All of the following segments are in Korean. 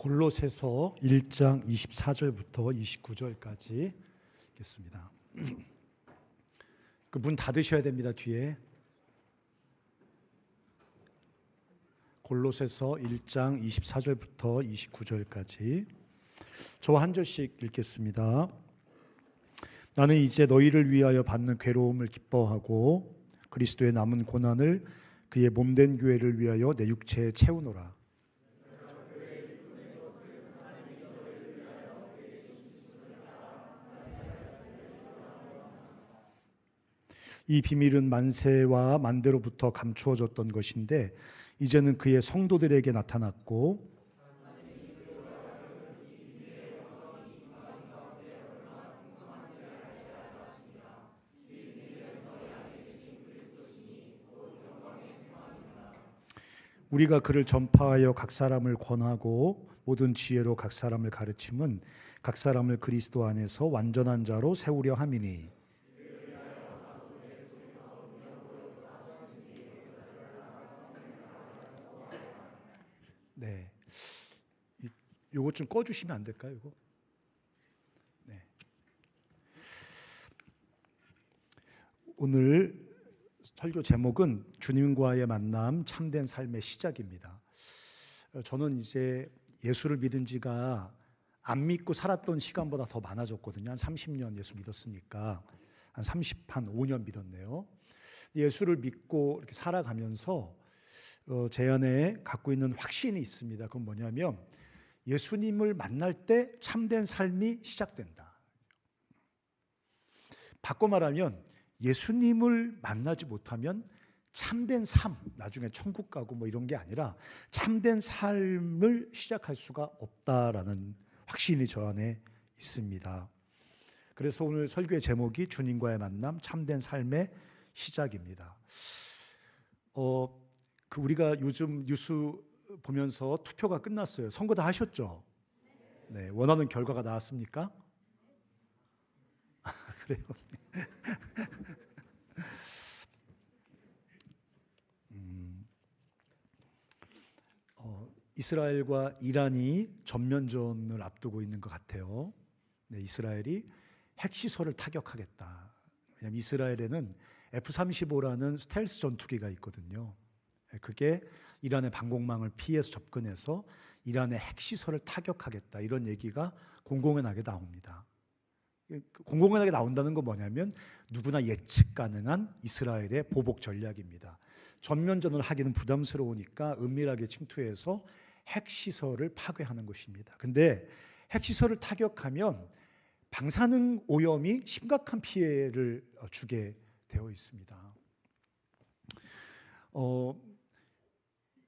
골로새서 1장 24절부터 29절까지 읽겠습니다. 그 문 닫으셔야 됩니다. 뒤에 골로새서 1장 24절부터 29절까지 저와 한 절씩 읽겠습니다. 나는 이제 너희를 위하여 받는 괴로움을 기뻐하고 그리스도의 남은 고난을 그의 몸된 교회를 위하여 내 육체에 채우노라. 이 비밀은 만세와 만대로부터 감추어졌던 것인데 이제는 그의 성도들에게 나타났고 우리가 그를 전파하여 각 사람을 권하고 모든 지혜로 각 사람을 가르침은 각 사람을 그리스도 안에서 완전한 자로 세우려 함이니 네, 요거 좀 꺼주시면 안 될까요? 이거. 네. 오늘 설교 제목은 주님과의 만남, 참된 삶의 시작입니다. 저는 이제 예수를 믿은 지가 안 믿고 살았던 시간보다 더 많아졌거든요. 한 30년 예수 믿었으니까 한 5년 믿었네요. 예수를 믿고 이렇게 살아가면서 제 안에 갖고 있는 확신이 있습니다. 그건 뭐냐면 예수님을 만날 때 참된 삶이 시작된다. 바꿔 말하면 예수님을 만나지 못하면 참된 삶, 나중에 천국 가고 뭐 이런 게 아니라 참된 삶을 시작할 수가 없다라는 확신이 저 안에 있습니다. 그래서 오늘 설교의 제목이 주님과의 만남, 참된 삶의 시작입니다. 우리가 요즘 뉴스 보면서 투표가 끝났어요. 선거 다 하셨죠? 네, 원하는 결과가 나왔습니까? 그래요. 이스라엘과 이란이 전면전을 앞두고 있는 것 같아요. 네, 이스라엘이 핵시설을 타격하겠다. 왜냐하면 이스라엘에는 F-35라는 스텔스 전투기가 있거든요. 그게 이란의 방공망을 피해서 접근해서 이란의 핵시설을 타격하겠다. 이런 얘기가 공공연하게 나옵니다. 공공연하게 나온다는 건 뭐냐면 누구나 예측 가능한 이스라엘의 보복 전략입니다. 전면전을 하기는 부담스러우니까 은밀하게 침투해서 핵시설을 파괴하는 것입니다. 근데 핵시설을 타격하면 방사능 오염이 심각한 피해를 주게 되어 있습니다.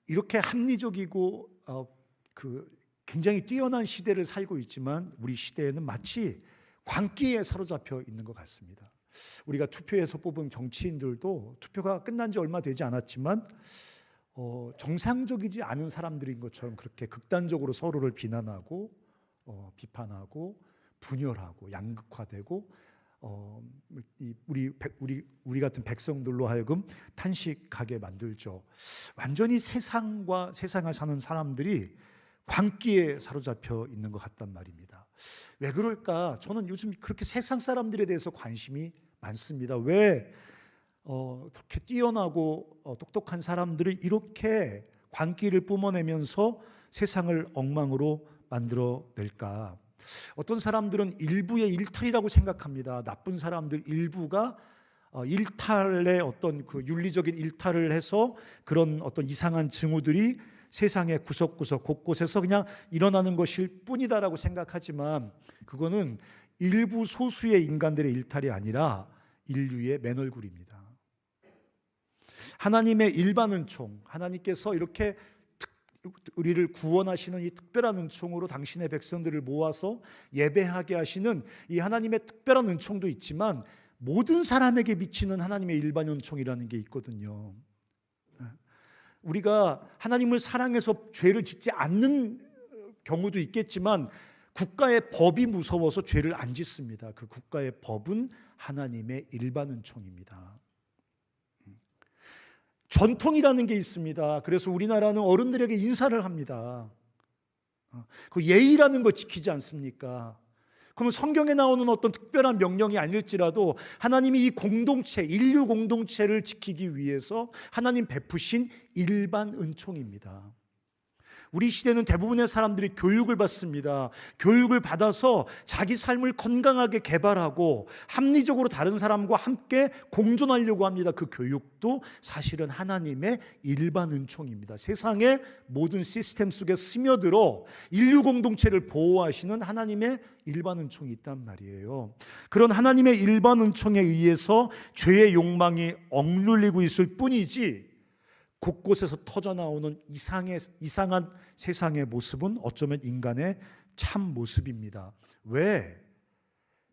이렇게 합리적이고 굉장히 뛰어난 시대를 살고 있지만 우리 시대에는 마치 광기에 사로잡혀 있는 것 같습니다. 우리가 투표에서 뽑은 정치인들도 투표가 끝난 지 얼마 되지 않았지만 정상적이지 않은 사람들인 것처럼 그렇게 극단적으로 서로를 비난하고 비판하고 분열하고 양극화되고 우리 같은 백성들로 하여금 탄식하게 만들죠. 완전히 세상을 사는 사람들이 광기에 사로잡혀 있는 것 같단 말입니다. 왜 그럴까? 저는 요즘 그렇게 세상 사람들에 대해서 관심이 많습니다. 왜 그렇게 뛰어나고 똑똑한 사람들이 이렇게 광기를 뿜어내면서 세상을 엉망으로 만들어낼까? 어떤 사람들은 일부의 일탈이라고 생각합니다. 나쁜 사람들 일부가 일탈의 어떤 그 윤리적인 일탈을 해서 그런 어떤 이상한 징후들이 세상의 구석구석 곳곳에서 그냥 일어나는 것일 뿐이다라고 생각하지만 그거는 일부 소수의 인간들의 일탈이 아니라 인류의 맨얼굴입니다. 하나님의 일반 은총, 하나님께서 이렇게 우리를 구원하시는 이 특별한 은총으로 당신의 백성들을 모아서 예배하게 하시는 이 하나님의 특별한 은총도 있지만 모든 사람에게 미치는 하나님의 일반 은총이라는 게 있거든요. 우리가 하나님을 사랑해서 죄를 짓지 않는 경우도 있겠지만 국가의 법이 무서워서 죄를 안 짓습니다. 그 국가의 법은 하나님의 일반 은총입니다. 전통이라는 게 있습니다. 그래서 우리나라는 어른들에게 인사를 합니다. 그 예의라는 거 지키지 않습니까? 그러면 성경에 나오는 어떤 특별한 명령이 아닐지라도 하나님이 이 공동체, 인류 공동체를 지키기 위해서 하나님 베푸신 일반 은총입니다. 우리 시대는 대부분의 사람들이 교육을 받습니다. 교육을 받아서 자기 삶을 건강하게 개발하고 합리적으로 다른 사람과 함께 공존하려고 합니다. 그 교육도 사실은 하나님의 일반 은총입니다. 세상의 모든 시스템 속에 스며들어 인류 공동체를 보호하시는 하나님의 일반 은총이 있단 말이에요. 그런 하나님의 일반 은총에 의해서 죄의 욕망이 억눌리고 있을 뿐이지, 곳곳에서 터져나오는 이상한 세상의 모습은 어쩌면 인간의 참 모습입니다. 왜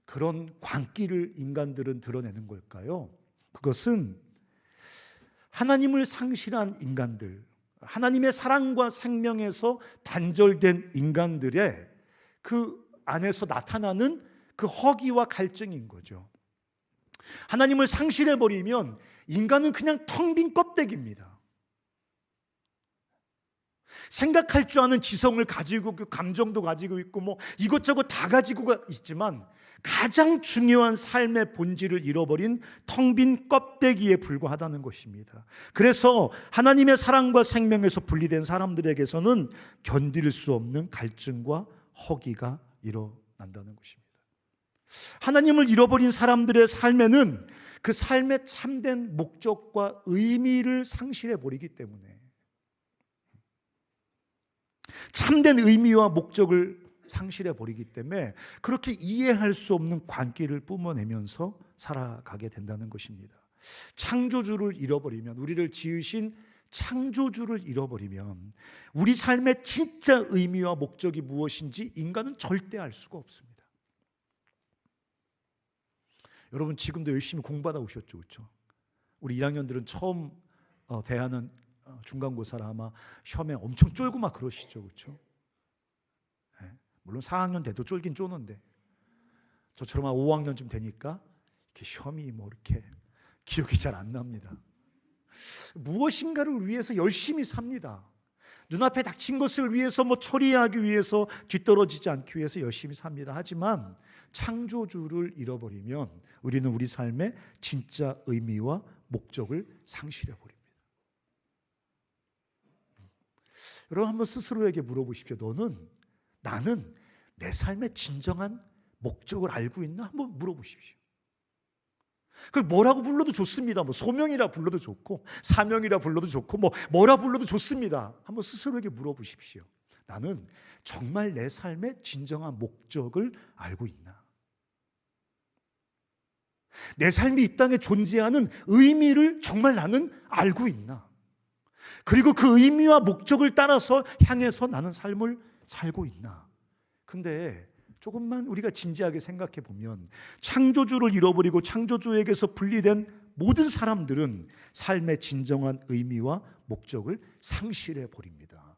그런 광기를 인간들은 드러내는 걸까요? 그것은 하나님을 상실한 인간들, 하나님의 사랑과 생명에서 단절된 인간들의 그 안에서 나타나는 그 허기와 갈증인 거죠. 하나님을 상실해버리면 인간은 그냥 텅 빈 껍데기입니다. 생각할 줄 아는 지성을 가지고 있고 감정도 가지고 있고 뭐 이것저것 다 가지고 있지만 가장 중요한 삶의 본질을 잃어버린 텅 빈 껍데기에 불과하다는 것입니다. 그래서 하나님의 사랑과 생명에서 분리된 사람들에게서는 견딜 수 없는 갈증과 허기가 일어난다는 것입니다. 하나님을 잃어버린 사람들의 삶에는 그 삶의 참된 목적과 의미를 상실해 버리기 때문에, 참된 의미와 목적을 상실해 버리기 때문에 그렇게 이해할 수 없는 광기를 뿜어내면서 살아가게 된다는 것입니다. 창조주를 잃어버리면, 우리를 지으신 창조주를 잃어버리면 우리 삶의 진짜 의미와 목적이 무엇인지 인간은 절대 알 수가 없습니다. 여러분 지금도 열심히 공부하다 오셨죠, 그렇죠? 우리 1학년들은 처음 대하는 중간고사라 아마 시험에 엄청 쫄고 막 그러시죠, 그렇죠? 네. 물론 4학년 돼도 쫄긴 쪼는데 저처럼 한 5학년쯤 되니까 이렇게 시험이 뭐 이렇게 기억이 잘 안 납니다. 무엇인가를 위해서 열심히 삽니다. 눈앞에 닥친 것을 위해서 뭐 처리하기 위해서 뒤떨어지지 않기 위해서 열심히 삽니다. 하지만 창조주를 잃어버리면 우리는 우리 삶의 진짜 의미와 목적을 상실해 버립니다. 여러분 한번 스스로에게 물어보십시오. 나는 내 삶의 진정한 목적을 알고 있나? 한번 물어보십시오. 그걸 뭐라고 불러도 좋습니다. 뭐 소명이라 불러도 좋고 사명이라 불러도 좋고 뭐라 불러도 좋습니다. 한번 스스로에게 물어보십시오. 나는 정말 내 삶의 진정한 목적을 알고 있나? 내 삶이 이 땅에 존재하는 의미를 정말 나는 알고 있나? 그리고 그 의미와 목적을 따라서 향해서 나는 삶을 살고 있나? 근데 조금만 우리가 진지하게 생각해 보면 창조주를 잃어버리고 창조주에게서 분리된 모든 사람들은 삶의 진정한 의미와 목적을 상실해 버립니다.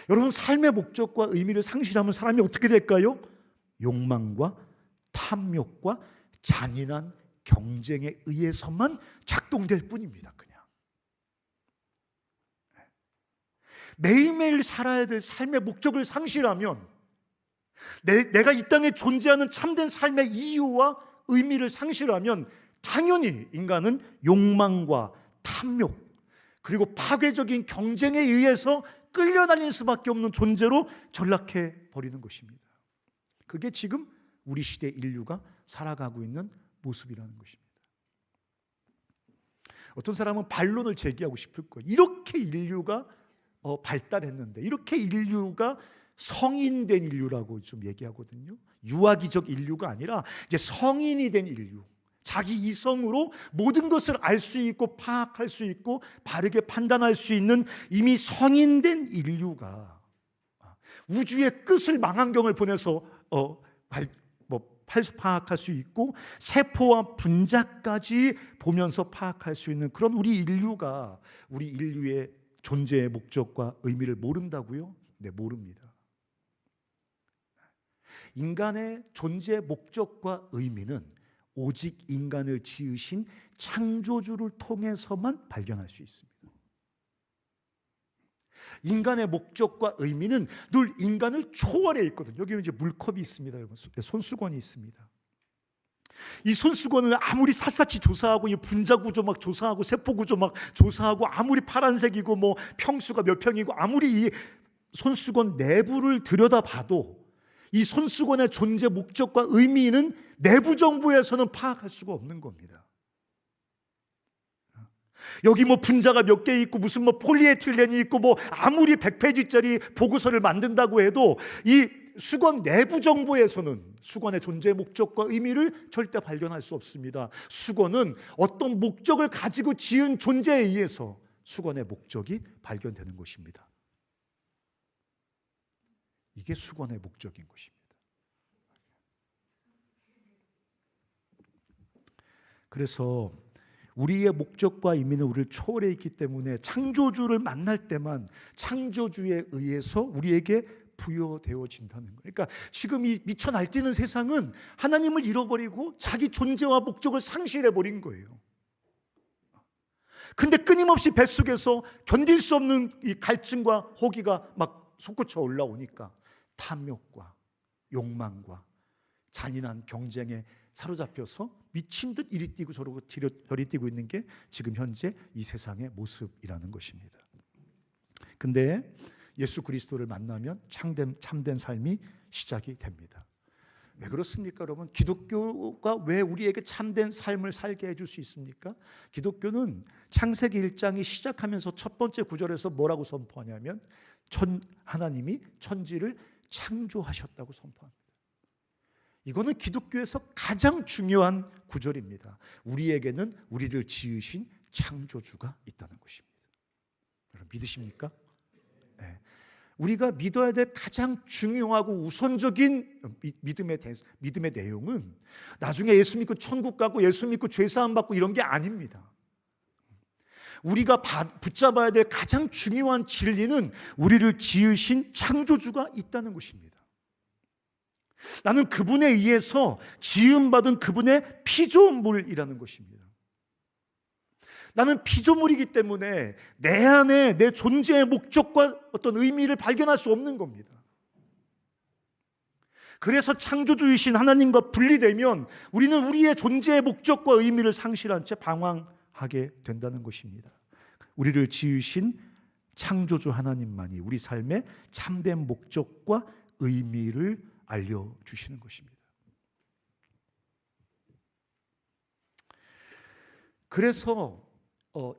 여러분 삶의 목적과 의미를 상실하면 사람이 어떻게 될까요? 욕망과 탐욕과 잔인한 경쟁에 의해서만 작동될 뿐입니다. 그냥 매일매일 살아야 될 삶의 목적을 상실하면, 내가 이 땅에 존재하는 참된 삶의 이유와 의미를 상실하면 당연히 인간은 욕망과 탐욕 그리고 파괴적인 경쟁에 의해서 끌려다닐 수밖에 없는 존재로 전락해 버리는 것입니다. 그게 지금 우리 시대 인류가 살아가고 있는 모습이라는 것입니다. 어떤 사람은 반론을 제기하고 싶을 거예요. 이렇게 인류가 발달했는데, 이렇게 인류가 성인된 인류라고 좀 얘기하거든요. 유아기적 인류가 아니라 이제 성인이 된 인류, 자기 이성으로 모든 것을 알 수 있고 파악할 수 있고 바르게 판단할 수 있는 이미 성인된 인류가 우주의 끝을 망원경을 보내서 파악할 수 있고 세포와 분자까지 보면서 파악할 수 있는 그런 우리 인류가 우리 인류의 존재의 목적과 의미를 모른다고요? 네, 모릅니다. 인간의 존재의 목적과 의미는 오직 인간을 지으신 창조주를 통해서만 발견할 수 있습니다. 인간의 목적과 의미는 늘 인간을 초월해 있거든요. 여기 이제 물컵이 있습니다. 여러분. 손수건이 있습니다. 이 손수건을 아무리 샅샅이 조사하고 이 분자 구조 막 조사하고 세포 구조 막 조사하고 아무리 파란색이고 뭐 평수가 몇 평이고 아무리 이 손수건 내부를 들여다봐도 이 손수건의 존재 목적과 의미는 내부 정보에서는 파악할 수가 없는 겁니다. 여기 뭐 분자가 몇 개 있고 무슨 뭐 폴리에틸렌이 있고 뭐 아무리 100페이지짜리 보고서를 만든다고 해도 이 수건 내부 정보에서는 수건의 존재 목적과 의미를 절대 발견할 수 없습니다. 수건은 어떤 목적을 가지고 지은 존재에 의해서 수건의 목적이 발견되는 것입니다. 이게 수건의 목적인 것입니다. 그래서 우리의 목적과 의미는 우리를 초월해 있기 때문에 창조주를 만날 때만 창조주에 의해서 우리에게 부여되어진다는 거예요. 그러니까 지금 이 미쳐 날뛰는 세상은 하나님을 잃어버리고 자기 존재와 목적을 상실해버린 거예요. 근데 끊임없이 뱃속에서 견딜 수 없는 이 갈증과 호기가 막 솟구쳐 올라오니까 탐욕과 욕망과 잔인한 경쟁에 사로잡혀서 미친 듯 이리 뛰고 저리 뛰고 있는 게 지금 현재 이 세상의 모습이라는 것입니다. 근데 예수 그리스도를 만나면 참된 삶이 시작이 됩니다. 왜 그렇습니까, 여러분? 기독교가 왜 우리에게 참된 삶을 살게 해줄 수 있습니까? 기독교는 창세기 1장이 시작하면서 첫 번째 구절에서 뭐라고 선포하냐면 하나님이 천지를 창조하셨다고 선포합니다. 이거는 기독교에서 가장 중요한 구절입니다. 우리에게는 우리를 지으신 창조주가 있다는 것입니다. 여러분 믿으십니까? 네. 우리가 믿어야 될 가장 중요하고 우선적인 믿음의 내용은 나중에 예수 믿고 천국 가고 예수 믿고 죄 사함 받고 이런 게 아닙니다. 우리가 붙잡아야 될 가장 중요한 진리는 우리를 지으신 창조주가 있다는 것입니다. 나는 그분에 의해서 지음받은 그분의 피조물이라는 것입니다. 나는 피조물이기 때문에 내 안에 내 존재의 목적과 어떤 의미를 발견할 수 없는 겁니다. 그래서 창조주이신 하나님과 분리되면 우리는 우리의 존재의 목적과 의미를 상실한 채 방황하게 된다는 것입니다. 우리를 지으신 창조주 하나님만이 우리 삶의 참된 목적과 의미를 알려주시는 것입니다. 그래서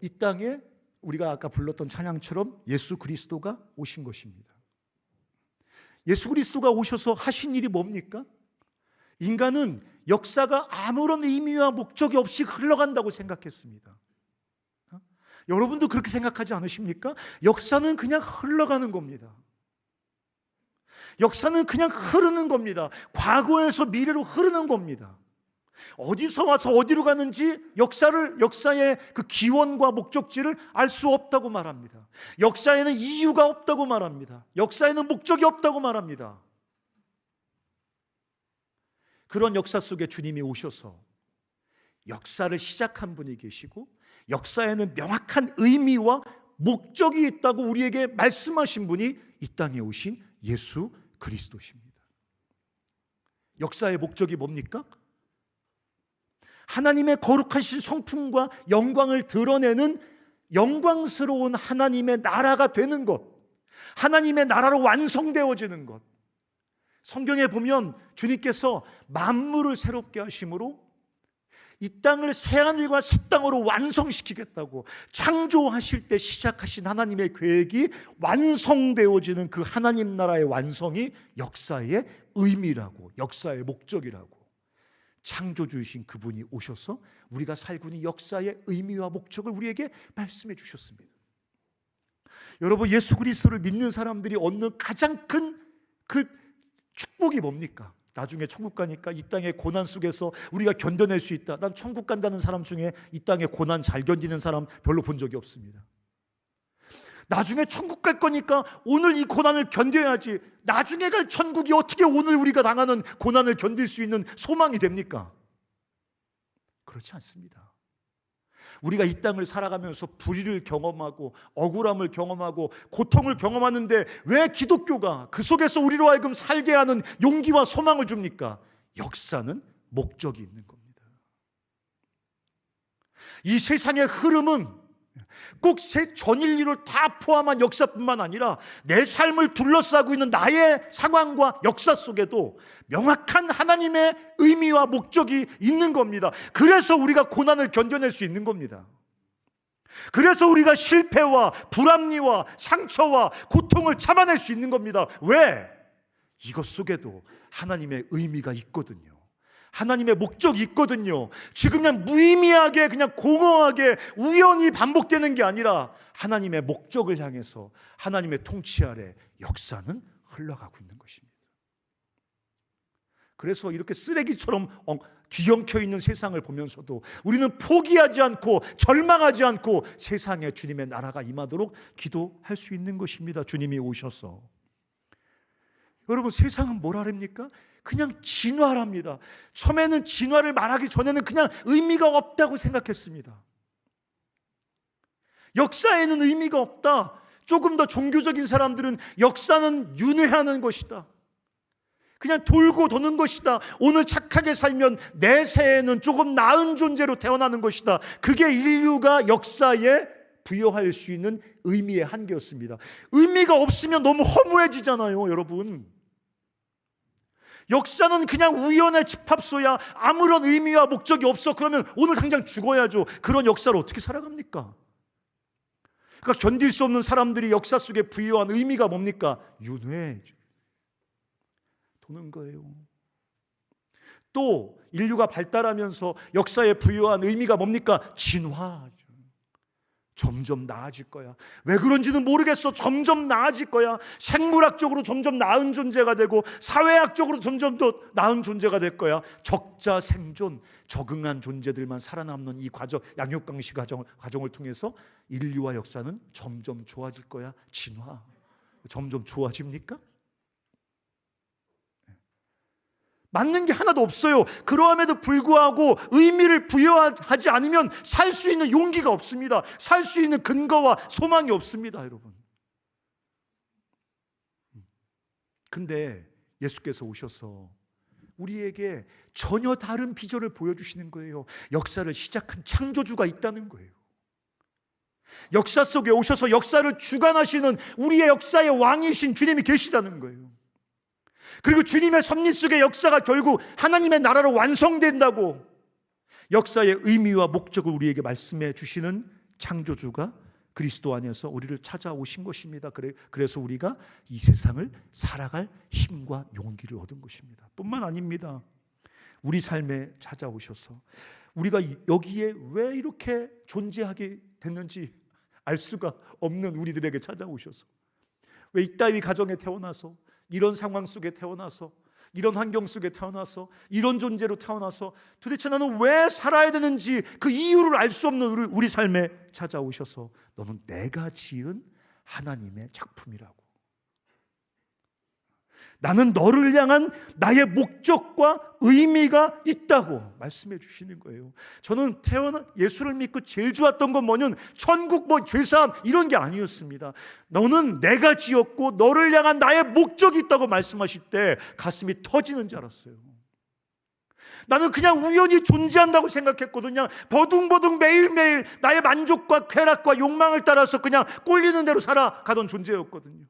이 땅에 우리가 아까 불렀던 찬양처럼 예수 그리스도가 오신 것입니다. 예수 그리스도가 오셔서 하신 일이 뭡니까? 인간은 역사가 아무런 의미와 목적이 없이 흘러간다고 생각했습니다. 여러분도 그렇게 생각하지 않으십니까? 역사는 그냥 흘러가는 겁니다. 역사는 그냥 흐르는 겁니다. 과거에서 미래로 흐르는 겁니다. 어디서 와서 어디로 가는지 역사의 그 기원과 목적지를 알 수 없다고 말합니다. 역사에는 이유가 없다고 말합니다. 역사에는 목적이 없다고 말합니다. 그런 역사 속에 주님이 오셔서 역사를 시작한 분이 계시고 역사에는 명확한 의미와 목적이 있다고 우리에게 말씀하신 분이 이 땅에 오신 예수 그리스도십니다. 역사의 목적이 뭡니까? 하나님의 거룩하신 성품과 영광을 드러내는 영광스러운 하나님의 나라가 되는 것, 하나님의 나라로 완성되어지는 것. 성경에 보면 주님께서 만물을 새롭게 하심으로 이 땅을 새하늘과 새 땅으로 완성시키겠다고 창조하실 때 시작하신 하나님의 계획이 완성되어지는 그 하나님 나라의 완성이 역사의 의미라고, 역사의 목적이라고 창조주이신 그분이 오셔서 우리가 살고 있는 역사의 의미와 목적을 우리에게 말씀해 주셨습니다. 여러분, 예수 그리스도를 믿는 사람들이 얻는 가장 큰 그 축복이 뭡니까? 나중에 천국 가니까 이 땅의 고난 속에서 우리가 견뎌낼 수 있다. 난 천국 간다는 사람 중에 이 땅의 고난 잘 견디는 사람 별로 본 적이 없습니다. 나중에 천국 갈 거니까 오늘 이 고난을 견뎌야지. 나중에 갈 천국이 어떻게 오늘 우리가 당하는 고난을 견딜 수 있는 소망이 됩니까? 그렇지 않습니다. 우리가 이 땅을 살아가면서 불의를 경험하고 억울함을 경험하고 고통을 경험하는데 왜 기독교가 그 속에서 우리로 하여금 살게 하는 용기와 소망을 줍니까? 역사는 목적이 있는 겁니다. 이 세상의 흐름은 꼭 전인류를 다 포함한 역사뿐만 아니라 내 삶을 둘러싸고 있는 나의 상황과 역사 속에도 명확한 하나님의 의미와 목적이 있는 겁니다. 그래서 우리가 고난을 견뎌낼 수 있는 겁니다. 그래서 우리가 실패와 불합리와 상처와 고통을 참아낼 수 있는 겁니다. 왜? 이것 속에도 하나님의 의미가 있거든요. 하나님의 목적이 있거든요. 지금 그냥 무의미하게 그냥 공허하게 우연히 반복되는 게 아니라 하나님의 목적을 향해서 하나님의 통치 아래 역사는 흘러가고 있는 것입니다. 그래서 이렇게 쓰레기처럼 뒤엉켜 있는 세상을 보면서도 우리는 포기하지 않고 절망하지 않고 세상에 주님의 나라가 임하도록 기도할 수 있는 것입니다. 주님이 오셔서. 여러분, 세상은 뭐라랍니까? 그냥 진화랍니다. 처음에는 진화를 말하기 전에는 그냥 의미가 없다고 생각했습니다. 역사에는 의미가 없다. 조금 더 종교적인 사람들은 역사는 윤회하는 것이다. 그냥 돌고 도는 것이다. 오늘 착하게 살면 내세에는 조금 나은 존재로 태어나는 것이다. 그게 인류가 역사에 부여할 수 있는 의미의 한계였습니다. 의미가 없으면 너무 허무해지잖아요, 여러분. 역사는 그냥 우연의 집합소야. 아무런 의미와 목적이 없어. 그러면 오늘 당장 죽어야죠. 그런 역사를 어떻게 살아갑니까? 그러니까 견딜 수 없는 사람들이 역사 속에 부여한 의미가 뭡니까? 윤회죠. 도는 거예요. 또 인류가 발달하면서 역사에 부여한 의미가 뭡니까? 진화죠. 점점 나아질 거야. 왜 그런지는 모르겠어. 점점 나아질 거야. 생물학적으로 점점 나은 존재가 되고 사회학적으로 점점 더 나은 존재가 될 거야. 적자 생존, 적응한 존재들만 살아남는 이 과정, 양육강식 과정을 통해서 인류와 역사는 점점 좋아질 거야. 진화. 점점 좋아집니까? 맞는 게 하나도 없어요. 그러함에도 불구하고 의미를 부여하지 않으면 살 수 있는 용기가 없습니다. 살 수 있는 근거와 소망이 없습니다, 여러분. 근데 예수께서 오셔서 우리에게 전혀 다른 비전을 보여주시는 거예요. 역사를 시작한 창조주가 있다는 거예요. 역사 속에 오셔서 역사를 주관하시는 우리의 역사의 왕이신 주님이 계시다는 거예요. 그리고 주님의 섭리 속의 역사가 결국 하나님의 나라로 완성된다고 역사의 의미와 목적을 우리에게 말씀해 주시는 창조주가 그리스도 안에서 우리를 찾아오신 것입니다. 그래서 우리가 이 세상을 살아갈 힘과 용기를 얻은 것입니다. 뿐만 아닙니다. 우리 삶에 찾아오셔서 우리가 여기에 왜 이렇게 존재하게 됐는지 알 수가 없는 우리들에게 찾아오셔서 왜 이따위 가정에 태어나서 이런 상황 속에 태어나서 이런 환경 속에 태어나서 이런 존재로 태어나서 도대체 나는 왜 살아야 되는지 그 이유를 알 수 없는 우리 삶에 찾아오셔서 너는 내가 지은 하나님의 작품이라고. 나는 너를 향한 나의 목적과 의미가 있다고 말씀해 주시는 거예요. 저는 예수를 믿고 제일 좋았던 건 뭐냐면 천국 죄사함 이런 게 아니었습니다. 너는 내가 지었고 너를 향한 나의 목적이 있다고 말씀하실 때 가슴이 터지는 줄 알았어요. 나는 그냥 우연히 존재한다고 생각했거든요. 버둥버둥 매일매일 나의 만족과 쾌락과 욕망을 따라서 그냥 꼴리는 대로 살아가던 존재였거든요.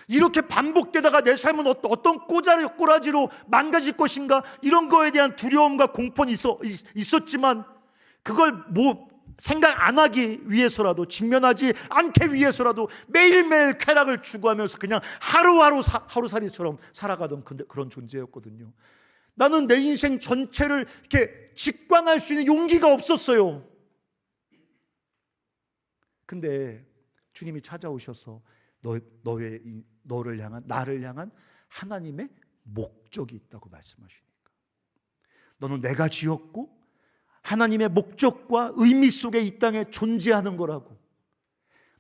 이렇게 반복되다가 내 삶은 어떤 꼬라지로 망가질 것인가 이런 거에 대한 두려움과 공포는 있었지만 그걸 생각 안 하기 위해서라도 직면하지 않기 위해서라도 매일매일 쾌락을 추구하면서 그냥 하루살이처럼 살아가던 그런 존재였거든요. 나는 내 인생 전체를 이렇게 직관할 수 있는 용기가 없었어요. 근데 주님이 찾아오셔서 나를 향한 하나님의 목적이 있다고 말씀하시니까 너는 내가 지었고 하나님의 목적과 의미 속에 이 땅에 존재하는 거라고.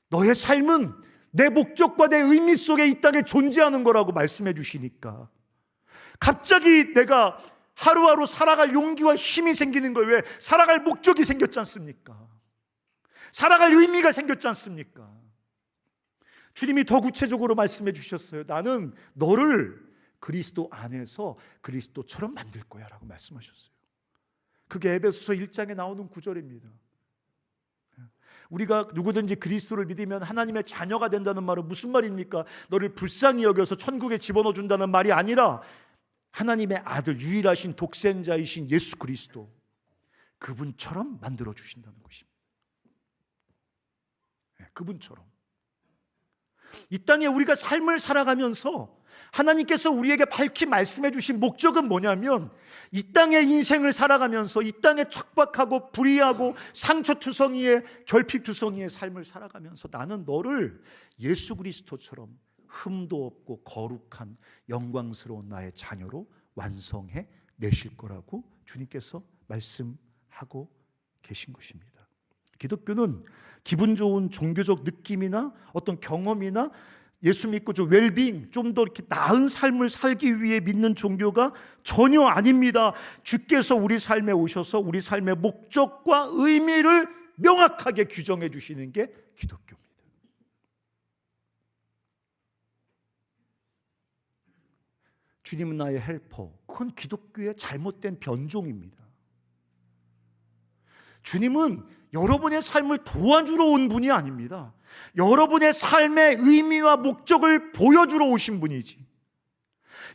너의 삶은 내 목적과 내 의미 속에 이 땅에 존재하는 거라고 말씀해 주시니까 갑자기 내가 하루하루 살아갈 용기와 힘이 생기는 거예요. 왜? 살아갈 목적이 생겼지 않습니까? 살아갈 의미가 생겼지 않습니까? 주님이 더 구체적으로 말씀해 주셨어요. 나는 너를 그리스도 안에서 그리스도처럼 만들 거야 라고 말씀하셨어요. 그게 에베소서 1장에 나오는 구절입니다. 우리가 누구든지 그리스도를 믿으면 하나님의 자녀가 된다는 말은 무슨 말입니까? 너를 불쌍히 여겨서 천국에 집어넣어 준다는 말이 아니라 하나님의 아들, 유일하신 독생자이신 예수 그리스도, 그분처럼 만들어 주신다는 것입니다. 그분처럼 이 땅에 우리가 삶을 살아가면서 하나님께서 우리에게 밝히 말씀해 주신 목적은 뭐냐면, 이 땅의 인생을 살아가면서 이 땅의 척박하고 불의하고 상처투성이의 결핍투성이의 삶을 살아가면서 나는 너를 예수 그리스도처럼 흠도 없고 거룩한 영광스러운 나의 자녀로 완성해 내실 거라고 주님께서 말씀하고 계신 것입니다. 기독교는 기분 좋은 종교적 느낌이나 어떤 경험이나 예수 믿고 좀 웰빙, 좀 더 이렇게 나은 삶을 살기 위해 믿는 종교가 전혀 아닙니다. 주께서 우리 삶에 오셔서 우리 삶의 목적과 의미를 명확하게 규정해 주시는 게 기독교입니다. 주님은 나의 헬퍼, 그건 기독교의 잘못된 변종입니다. 주님은 여러분의 삶을 도와주러 온 분이 아닙니다. 여러분의 삶의 의미와 목적을 보여주러 오신 분이지,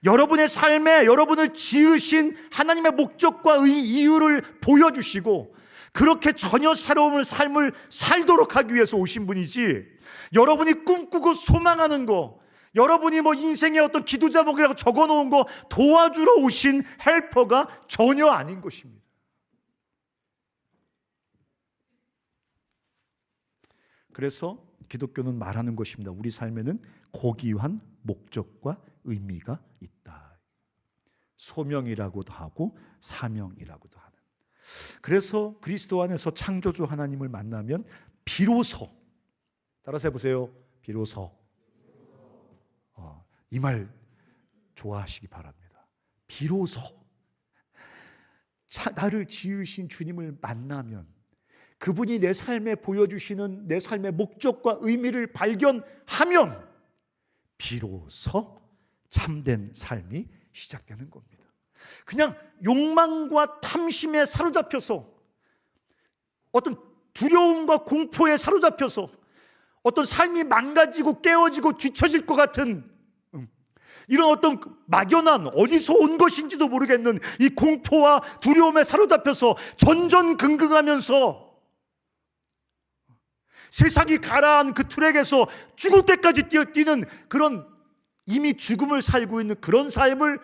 여러분의 삶에 여러분을 지으신 하나님의 목적과 이유를 보여주시고 그렇게 전혀 새로운 삶을 살도록 하기 위해서 오신 분이지, 여러분이 꿈꾸고 소망하는 거, 여러분이 뭐 인생의 어떤 기도 제목이라고 적어놓은 거 도와주러 오신 헬퍼가 전혀 아닌 것입니다. 그래서 기독교는 말하는 것입니다. 우리 삶에는 고귀한 목적과 의미가 있다. 소명이라고도 하고 사명이라고도 하는. 그래서 그리스도 안에서 창조주 하나님을 만나면 비로소, 따라서 해보세요. 비로소. 이 말 좋아하시기 바랍니다. 비로소 나를 지으신 주님을 만나면, 그분이 내 삶에 보여주시는 내 삶의 목적과 의미를 발견하면 비로소 참된 삶이 시작되는 겁니다. 그냥 욕망과 탐심에 사로잡혀서, 어떤 두려움과 공포에 사로잡혀서 어떤 삶이 망가지고 깨어지고 뒤처질 것 같은 이런 어떤 막연한, 어디서 온 것인지도 모르겠는 이 공포와 두려움에 사로잡혀서 전전긍긍하면서 세상이 가라앉은 그 트랙에서 죽을 때까지 뛰는 그런, 이미 죽음을 살고 있는 그런 삶을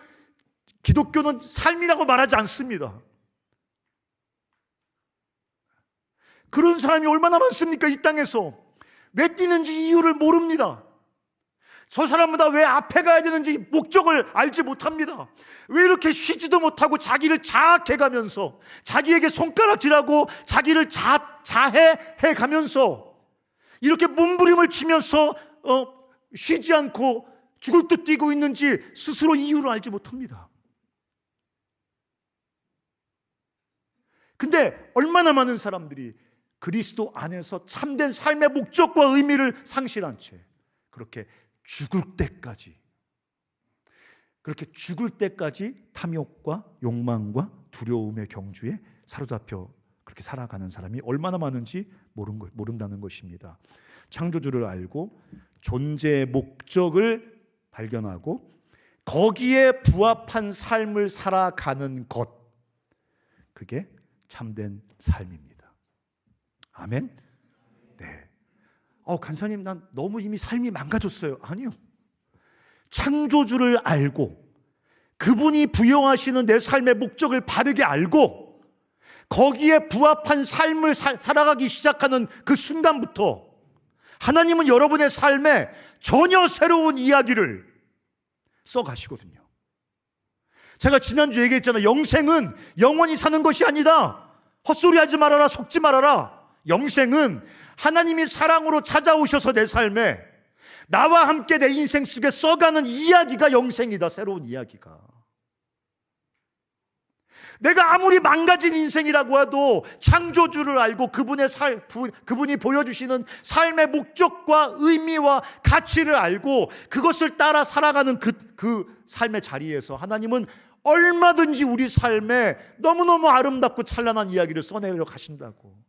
기독교는 삶이라고 말하지 않습니다. 그런 사람이 얼마나 많습니까? 이 땅에서. 왜 뛰는지 이유를 모릅니다. 저 사람보다 왜 앞에 가야 되는지 목적을 알지 못합니다. 왜 이렇게 쉬지도 못하고 자기를 자학해가면서, 자기에게 손가락질하고 자기를 자해해 가면서 이렇게 몸부림을 치면서 쉬지 않고 죽을 듯 뛰고 있는지 스스로 이유를 알지 못합니다. 근데 얼마나 많은 사람들이 그리스도 안에서 참된 삶의 목적과 의미를 상실한 채 그렇게 죽을 때까지 탐욕과 욕망과 두려움의 경주에 사로잡혀 그렇게 살아가는 사람이 얼마나 많은지 모른다는 것입니다. 창조주를 알고 존재의 목적을 발견하고 거기에 부합한 삶을 살아가는 것, 그게 참된 삶입니다. 아멘. 네. 간사님, 난 너무 이미 삶이 망가졌어요. 아니요. 창조주를 알고 그분이 부여하시는 내 삶의 목적을 바르게 알고 거기에 부합한 삶을 살아가기 시작하는 그 순간부터 하나님은 여러분의 삶에 전혀 새로운 이야기를 써가시거든요. 제가 지난주 얘기했잖아요. 영생은 영원히 사는 것이 아니다. 헛소리하지 말아라, 속지 말아라. 영생은 하나님이 사랑으로 찾아오셔서 내 삶에 나와 함께 내 인생 속에 써가는 이야기가 영생이다. 새로운 이야기가. 내가 아무리 망가진 인생이라고 해도 창조주를 알고 그분이 보여주시는 삶의 목적과 의미와 가치를 알고 그것을 따라 살아가는 그 삶의 자리에서 하나님은 얼마든지 우리 삶에 너무너무 아름답고 찬란한 이야기를 써내려 가신다고.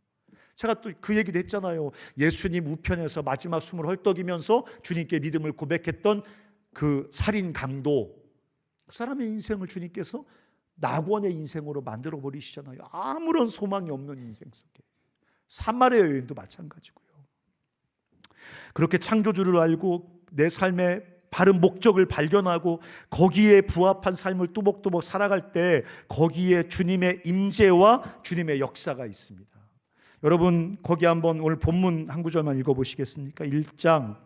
제가 또 그 얘기도 했잖아요. 예수님 우편에서 마지막 숨을 헐떡이면서 주님께 믿음을 고백했던 그 살인 강도, 그 사람의 인생을 주님께서 낙원의 인생으로 만들어 버리시잖아요. 아무런 소망이 없는 인생 속에. 사마리아 여인도 마찬가지고요. 그렇게 창조주를 알고 내 삶의 바른 목적을 발견하고 거기에 부합한 삶을 뚜벅뚜벅 살아갈 때 거기에 주님의 임재와 주님의 역사가 있습니다. 여러분 거기 한번 오늘 본문 한 구절만 읽어보시겠습니까? 1장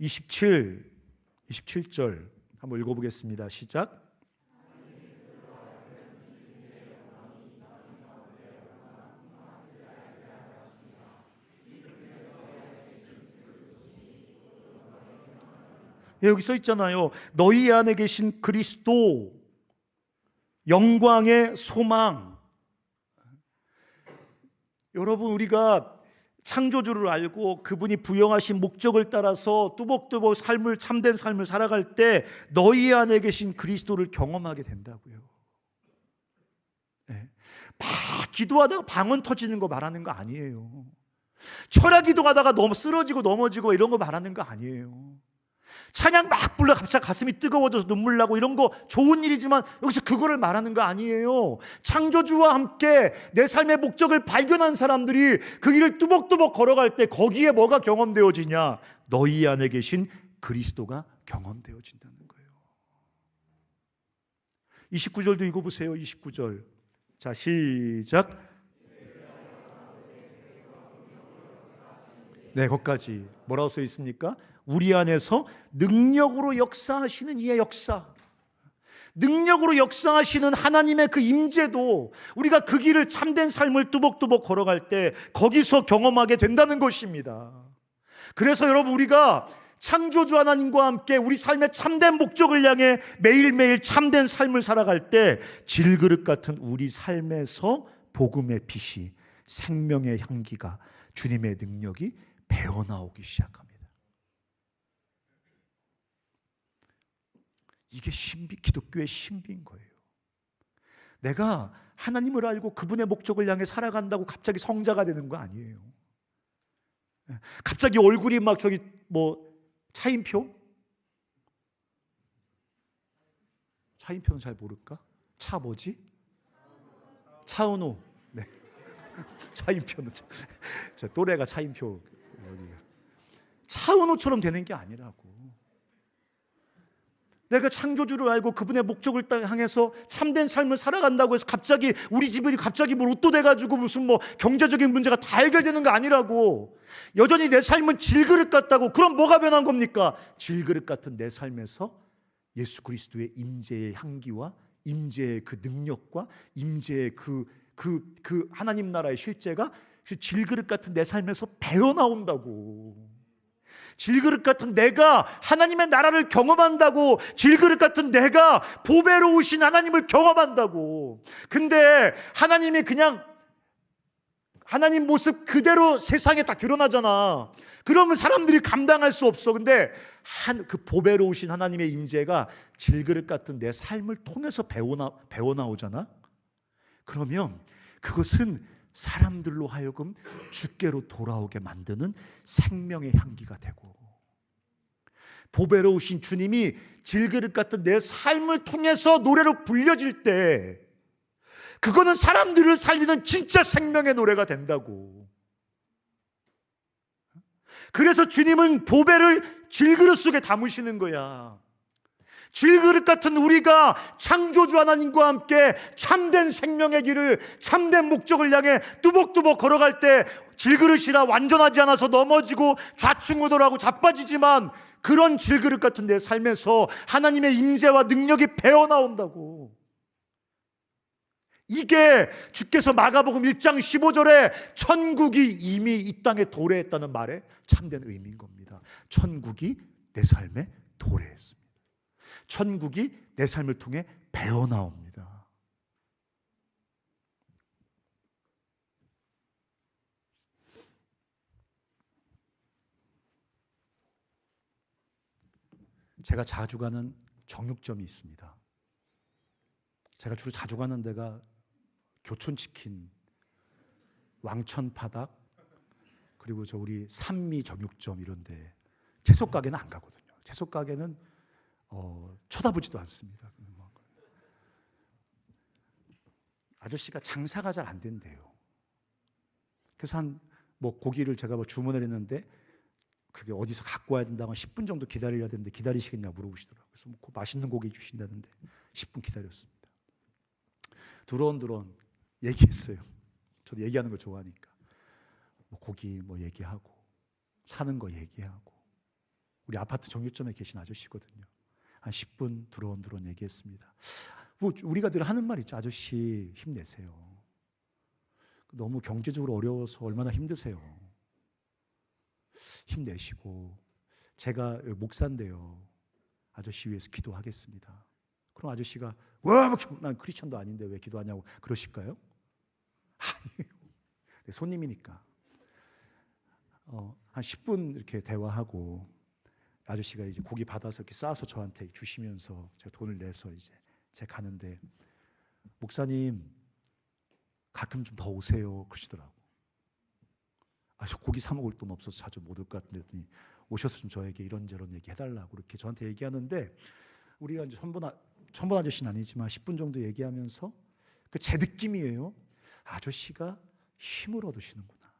27절 한번 읽어보겠습니다. 시작. 여기 써 있잖아요. 너희 안에 계신 그리스도, 영광의 소망. 여러분 우리가 창조주를 알고 그분이 부여하신 목적을 따라서 뚜벅뚜벅 참된 삶을 살아갈 때 너희 안에 계신 그리스도를 경험하게 된다고요. 네. 막 기도하다가 방언 터지는 거 말하는 거 아니에요. 철야 기도하다가 너무 쓰러지고 넘어지고 이런 거 말하는 거 아니에요. 찬양 막 불러 갑자기 가슴이 뜨거워져서 눈물 나고 이런 거 좋은 일이지만 여기서 그거를 말하는 거 아니에요. 창조주와 함께 내 삶의 목적을 발견한 사람들이 그 길을 뚜벅뚜벅 걸어갈 때 거기에 뭐가 경험되어지냐? 너희 안에 계신 그리스도가 경험되어진다는 거예요. 29절도 읽어보세요. 29절. 자, 시작. 네, 거기까지. 뭐라고 써 있습니까? 우리 안에서 능력으로 역사하시는 이의 역사, 능력으로 역사하시는 하나님의 그 임재도 우리가 그 길을 참된 삶을 뚜벅뚜벅 걸어갈 때 거기서 경험하게 된다는 것입니다. 그래서 여러분 우리가 창조주 하나님과 함께 우리 삶의 참된 목적을 향해 매일매일 참된 삶을 살아갈 때 질그릇 같은 우리 삶에서 복음의 빛이, 생명의 향기가, 주님의 능력이 배어나오기 시작합니다. 이게 기독교의 신비인 거예요. 내가 하나님을 알고 그분의 목적을 향해 살아간다고 갑자기 성자가 되는 거 아니에요. 갑자기 얼굴이 막 저기 차인표는 잘 모를까? 차은우. 네. 차인표는 저 또래가 차인표. 차은우처럼 되는 게 아니라고. 내가 창조주를 알고 그분의 목적을 향해서 참된 삶을 살아간다고 해서 갑자기 우리 집이 갑자기 로또 돼가지고 무슨 경제적인 문제가 다 해결되는 거 아니라고. 여전히 내 삶은 질그릇 같다고. 그럼 뭐가 변한 겁니까? 질그릇 같은 내 삶에서 예수 그리스도의 임재의 향기와 임재의 그 능력과 임재의 그 하나님 나라의 실제가 그 질그릇 같은 내 삶에서 배어나온다고. 질그릇 같은 내가 하나님의 나라를 경험한다고. 질그릇 같은 내가 보배로우신 하나님을 경험한다고. 근데 하나님이 그냥 하나님 모습 그대로 세상에 딱 드러나잖아. 그러면 사람들이 감당할 수 없어. 근데 그 보배로우신 하나님의 임재가 질그릇 같은 내 삶을 통해서 배어나오잖아. 그러면 그것은 사람들로 하여금 주께로 돌아오게 만드는 생명의 향기가 되고, 보배로우신 주님이 질그릇 같은 내 삶을 통해서 노래로 불려질 때 그거는 사람들을 살리는 진짜 생명의 노래가 된다고. 그래서 주님은 보배를 질그릇 속에 담으시는 거야. 질그릇 같은 우리가 창조주 하나님과 함께 참된 생명의 길을, 참된 목적을 향해 뚜벅뚜벅 걸어갈 때 질그릇이라 완전하지 않아서 넘어지고 좌충우돌하고 자빠지지만 그런 질그릇 같은 내 삶에서 하나님의 임재와 능력이 배어나온다고. 이게 주께서 마가복음 1장 15절에 천국이 이미 이 땅에 도래했다는 말에 참된 의미인 겁니다. 천국이 내 삶에 도래했습니다. 천국이 내 삶을 통해 배어나옵니다. 제가 자주 가는 정육점이 있습니다. 제가 주로 자주 가는 데가 교촌치킨, 왕천파닭, 그리고 저 우리 산미 정육점 이런데 채소 가게는 안 가거든요. 채소 가게는 쳐다보지도 않습니다. 아저씨가 장사가 잘 안 된대요. 그래서 고기를 제가 주문을 했는데 그게 어디서 갖고 와야 된다고 10분 정도 기다려야 되는데 기다리시겠냐고 물어보시더라고요. 그래서 맛있는 고기 주신다는데 10분 기다렸습니다. 두런두런 얘기했어요. 저도 얘기하는 거 좋아하니까. 고기 얘기하고 사는 거 얘기하고 우리 아파트 정육점에 계신 아저씨거든요. 한 10분 두런두런 얘기했습니다. 우리가 늘 하는 말 있죠. 아저씨 힘내세요. 너무 경제적으로 어려워서 얼마나 힘드세요. 힘내시고 제가 목사인데요. 아저씨 위해서 기도하겠습니다. 그럼 아저씨가 난 크리스천도 아닌데 왜 기도하냐고 그러실까요? 아니에요. 손님이니까. 한 10분 이렇게 대화하고 아저씨가 이제 고기 받아서 이렇게 싸서 저한테 주시면서 제가 돈을 내서 이제 제가 가는데 목사님 가끔 좀 더 오세요 그러시더라고. 저 고기 사 먹을 돈 없어서 자주 못 올 것 같은데 오셔서 좀 저에게 이런저런 얘기 해달라고 그렇게 저한테 얘기하는데 우리가 이제 천번 아저씨는 아니지만 10분 정도 얘기하면서 제 느낌이에요. 아저씨가 힘을 얻으시는구나.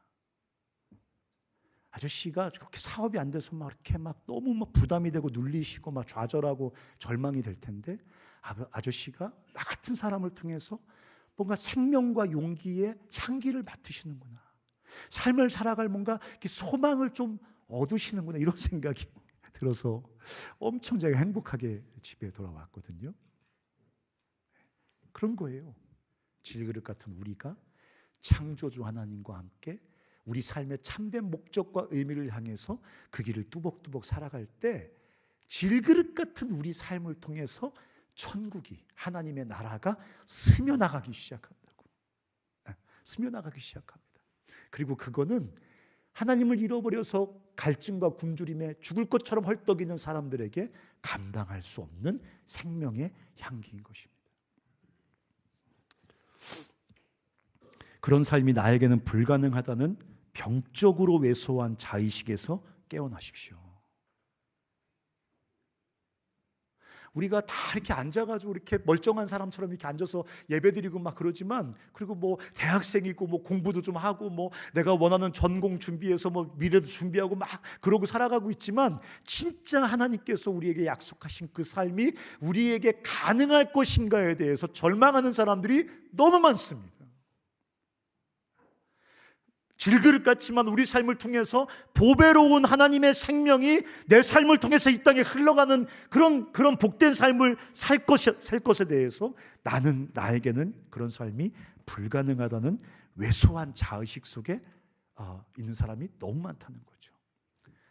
아저씨가 그렇게 사업이 안 돼서 이렇게 너무 부담이 되고 눌리시고 좌절하고 절망이 될 텐데 아저씨가 나 같은 사람을 통해서 뭔가 생명과 용기의 향기를 맡으시는구나. 삶을 살아갈 뭔가 소망을 좀 얻으시는구나 이런 생각이 들어서 엄청 제가 행복하게 집에 돌아왔거든요. 그런 거예요. 질그릇 같은 우리가 창조주 하나님과 함께 우리 삶의 참된 목적과 의미를 향해서 그 길을 뚜벅뚜벅 살아갈 때 질그릇 같은 우리 삶을 통해서 천국이 하나님의 나라가 스며나가기 시작한다고. 스며나가기 시작합니다. 그리고 그거는 하나님을 잃어버려서 갈증과 굶주림에 죽을 것처럼 헐떡이는 사람들에게 감당할 수 없는 생명의 향기인 것입니다. 그런 삶이 나에게는 불가능하다는 병적으로 왜소한 자의식에서 깨어나십시오. 우리가 다 이렇게 앉아가지고 이렇게 멀쩡한 사람처럼 이렇게 앉아서 예배드리고 그러지만 그리고 대학생이고 공부도 좀 하고 내가 원하는 전공 준비해서 미래도 준비하고 그러고 살아가고 있지만 진짜 하나님께서 우리에게 약속하신 그 삶이 우리에게 가능할 것인가에 대해서 절망하는 사람들이 너무 많습니다. 질그릇 같지만 우리 삶을 통해서 보배로운 하나님의 생명이 내 삶을 통해서 이 땅에 흘러가는 그런 복된 삶을 살 것에 대해서 나에게는 그런 삶이 불가능하다는 왜소한 자의식 속에 있는 사람이 너무 많다는 거죠.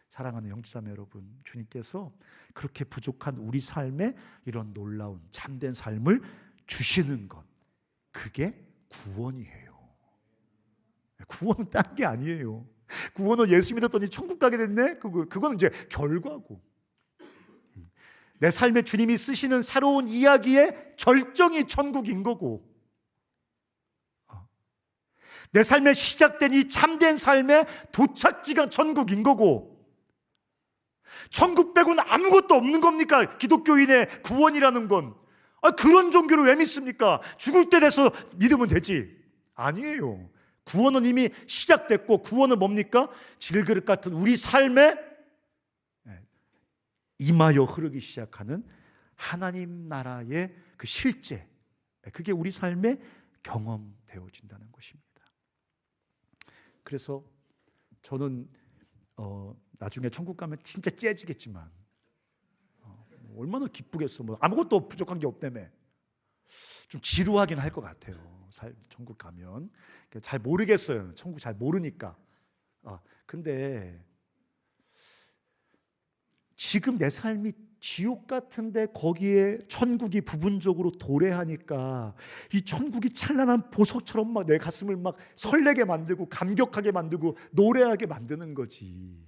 사랑하는 형제자매 여러분, 주님께서 그렇게 부족한 우리 삶에 이런 놀라운 참된 삶을 주시는 것, 그게 구원이에요. 구원은 딴 게 아니에요. 구원은 예수 믿었더니 천국 가게 됐네? 그거는 이제 결과고. 내 삶에 주님이 쓰시는 새로운 이야기의 절정이 천국인 거고, 내 삶에 시작된 이 참된 삶의 도착지가 천국인 거고, 천국 빼고는 아무것도 없는 겁니까? 기독교인의 구원이라는 건. 그런 종교를 왜 믿습니까? 죽을 때 돼서 믿으면 되지. 아니에요. 구원은 이미 시작됐고, 구원은 뭡니까? 질그릇 같은 우리 삶에 임하여 흐르기 시작하는 하나님 나라의 그 실제, 그게 우리 삶에 경험되어진다는 것입니다. 그래서 저는 나중에 천국 가면 진짜 째지겠지만 얼마나 기쁘겠어. 아무것도 부족한 게 없다며. 좀 지루하긴 할 것 같아요. 천국 가면 잘 모르겠어요. 천국 잘 모르니까. 근데 지금 내 삶이 지옥 같은데 거기에 천국이 부분적으로 도래하니까 이 천국이 찬란한 보석처럼 내 가슴을 설레게 만들고 감격하게 만들고 노래하게 만드는 거지.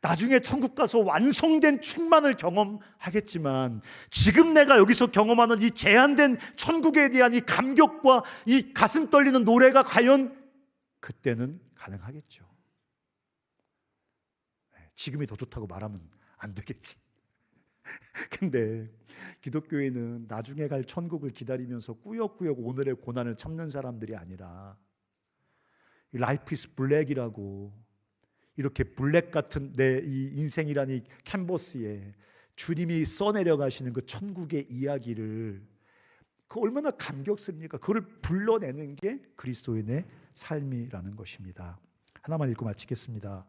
나중에 천국 가서 완성된 충만을 경험하겠지만 지금 내가 여기서 경험하는 이 제한된 천국에 대한 이 감격과 이 가슴 떨리는 노래가 과연 그때는 가능하겠죠. 지금이 더 좋다고 말하면 안 되겠지. 근데 기독교회는 나중에 갈 천국을 기다리면서 꾸역꾸역 오늘의 고난을 참는 사람들이 아니라 Life is Black이라고 이렇게 블랙 같은 내 이 인생이란 이 캔버스에 주님이 써내려 가시는 그 천국의 이야기를 그 얼마나 감격스럽습니까? 그걸 불러내는 게 그리스도인의 삶이라는 것입니다. 하나만 읽고 마치겠습니다.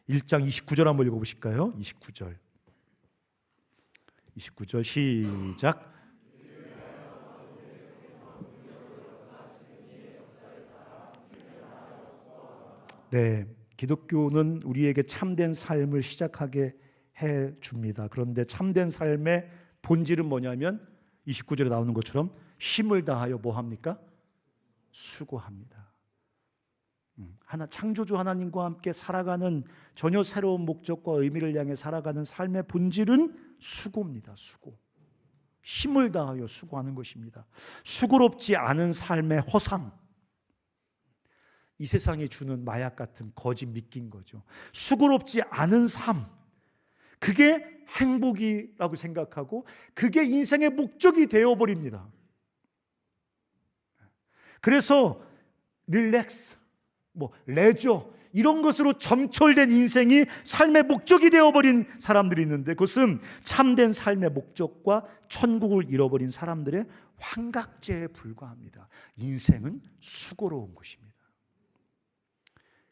1장 29절 한번 읽어보실까요? 29절 시작. 네, 기독교는 우리에게 참된 삶을 시작하게 해줍니다. 그런데 참된 삶의 본질은 뭐냐면 29절에 나오는 것처럼 힘을 다하여 뭐 합니까? 수고합니다. 창조주 하나님과 함께 살아가는 전혀 새로운 목적과 의미를 향해 살아가는 삶의 본질은 수고입니다. 수고. 힘을 다하여 수고하는 것입니다. 수고롭지 않은 삶의 허상, 이 세상이 주는 마약 같은 거짓 믿긴 거죠. 수고롭지 않은 삶, 그게 행복이라고 생각하고 그게 인생의 목적이 되어버립니다. 그래서 릴렉스, 레저 이런 것으로 점철된 인생이 삶의 목적이 되어버린 사람들이 있는데 그것은 참된 삶의 목적과 천국을 잃어버린 사람들의 환각제에 불과합니다. 인생은 수고로운 것입니다.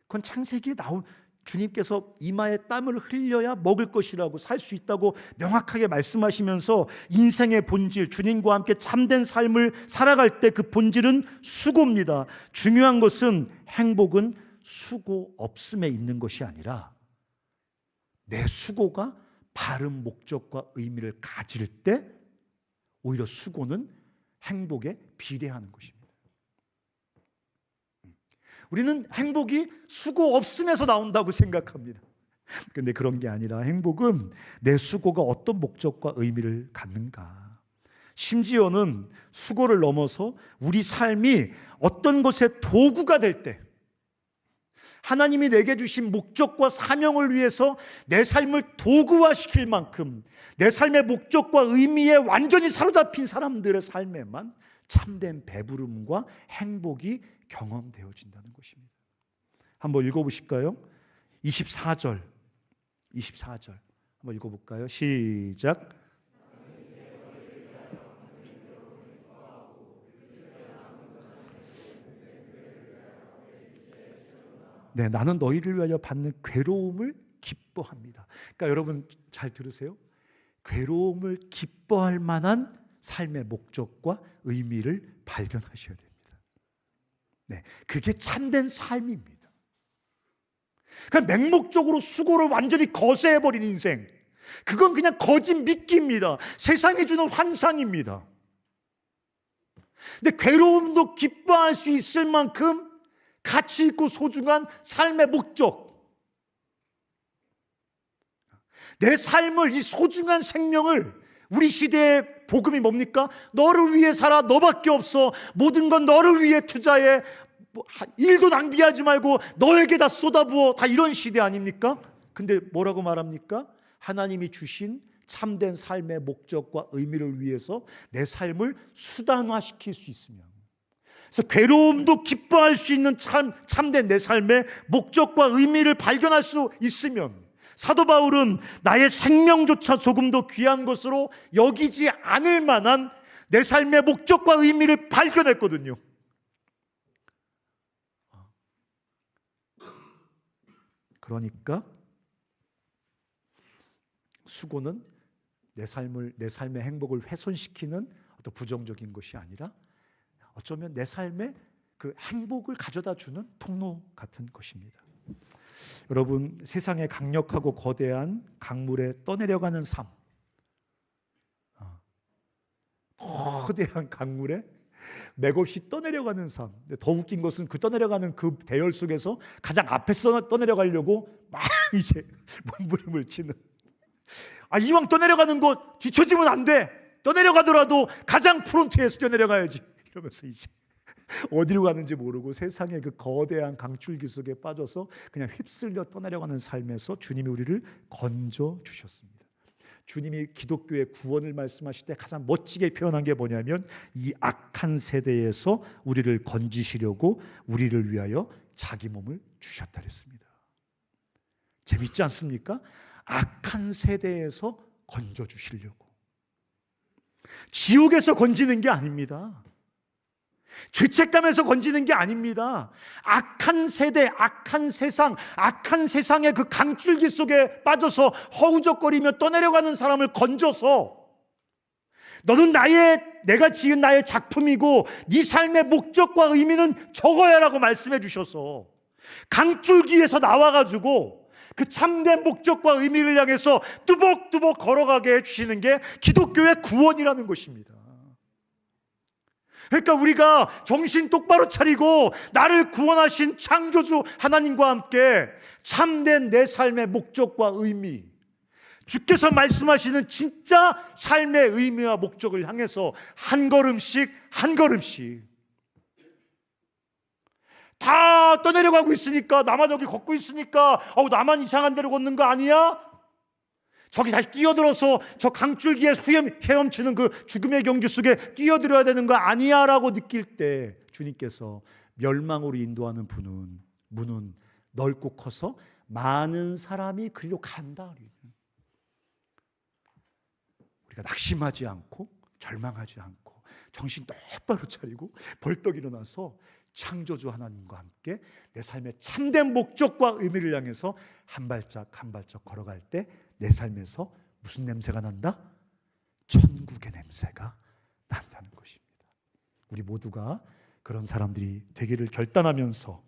그건 창세기에 나온 주님께서 이마에 땀을 흘려야 먹을 것이라고 살 수 있다고 명확하게 말씀하시면서 인생의 본질, 주님과 함께 참된 삶을 살아갈 때 그 본질은 수고입니다. 중요한 것은 행복은 수고 없음에 있는 것이 아니라 내 수고가 바른 목적과 의미를 가질 때 오히려 수고는 행복에 비례하는 것입니다. 우리는 행복이 수고 없음에서 나온다고 생각합니다. 그런데 그런 게 아니라 행복은 내 수고가 어떤 목적과 의미를 갖는가, 심지어는 수고를 넘어서 우리 삶이 어떤 것의 도구가 될 때, 하나님이 내게 주신 목적과 사명을 위해서 내 삶을 도구화시킬 만큼 내 삶의 목적과 의미에 완전히 사로잡힌 사람들의 삶에만 참된 배부름과 행복이 경험되어진다는 것입니다. 한번 읽어보실까요? 24절 한번 읽어볼까요? 시작. 네, 나는 너희를 위하여 받는 괴로움을 기뻐합니다. 그러니까 여러분 잘 들으세요. 괴로움을 기뻐할 만한 삶의 목적과 의미를 발견하셔야 됩니다. 네, 그게 참된 삶입니다. 그냥 맹목적으로 수고를 완전히 거세해버린 인생, 그건 그냥 거짓 믿기입니다. 세상이 주는 환상입니다. 근데 괴로움도 기뻐할 수 있을 만큼 가치 있고 소중한 삶의 목적, 내 삶을, 이 소중한 생명을, 우리 시대의 복음이 뭡니까? 너를 위해 살아, 너밖에 없어, 모든 건 너를 위해 투자해, 일도 낭비하지 말고 너에게 다 쏟아부어, 다 이런 시대 아닙니까? 근데 뭐라고 말합니까? 하나님이 주신 참된 삶의 목적과 의미를 위해서 내 삶을 수단화시킬 수 있으면, 그래서 괴로움도 기뻐할 수 있는 참된 내 삶의 목적과 의미를 발견할 수 있으면, 사도 바울은 나의 생명조차 조금 더 귀한 것으로 여기지 않을 만한 내 삶의 목적과 의미를 발견했거든요. 그러니까 수고는 내 삶의 행복을 훼손시키는 어떤 부정적인 것이 아니라 어쩌면 내 삶의 그 행복을 가져다 주는 통로 같은 것입니다. 여러분, 세상의 강력하고 거대한 강물에 떠내려가는 삶, 거대한 강물에 맥없이 떠내려가는 삶. 더 웃긴 것은 그 떠내려가는 그 대열 속에서 가장 앞에서 떠내려가려고 막 이제 몸부림을 치는, 이왕 떠내려가는 곳 뒤처지면 안 돼, 떠내려가더라도 가장 프론트에서 뛰어내려가야지 이러면서 이제 어디로 가는지 모르고 세상의 그 거대한 강줄기 속에 빠져서 그냥 휩쓸려 떠내려가는 삶에서 주님이 우리를 건져 주셨습니다. 주님이 기독교의 구원을 말씀하실 때 가장 멋지게 표현한 게 뭐냐면, 이 악한 세대에서 우리를 건지시려고 우리를 위하여 자기 몸을 주셨다 그랬습니다. 재밌지 않습니까? 악한 세대에서 건져 주시려고. 지옥에서 건지는 게 아닙니다. 죄책감에서 건지는 게 아닙니다. 악한 세대, 악한 세상, 악한 세상의 그 강줄기 속에 빠져서 허우적거리며 떠내려가는 사람을 건져서, 너는 내가 지은 나의 작품이고 네 삶의 목적과 의미는 저거야 라고 말씀해 주셔서 강줄기에서 나와가지고 그 참된 목적과 의미를 향해서 뚜벅뚜벅 걸어가게 해주시는 게 기독교의 구원이라는 것입니다. 그러니까 우리가 정신 똑바로 차리고 나를 구원하신 창조주 하나님과 함께 참된 내 삶의 목적과 의미, 주께서 말씀하시는 진짜 삶의 의미와 목적을 향해서 한 걸음씩 한 걸음씩, 다 떠내려가고 있으니까, 나만 여기 걷고 있으니까 나만 이상한 데로 걷는 거 아니야? 저기 다시 뛰어들어서 저 강줄기에 헤엄치는 그 죽음의 경주 속에 뛰어들어야 되는 거 아니야 라고 느낄 때, 주님께서 멸망으로 인도하는 문은 넓고 커서 많은 사람이 그리로 간다. 우리가 낙심하지 않고 절망하지 않고 정신 똑바로 차리고 벌떡 일어나서 창조주 하나님과 함께 내 삶의 참된 목적과 의미를 향해서 한 발짝 한 발짝 걸어갈 때 내 삶에서 무슨 냄새가 난다? 천국의 냄새가 난다는 것입니다. 우리 모두가 그런 사람들이 되기를 결단하면서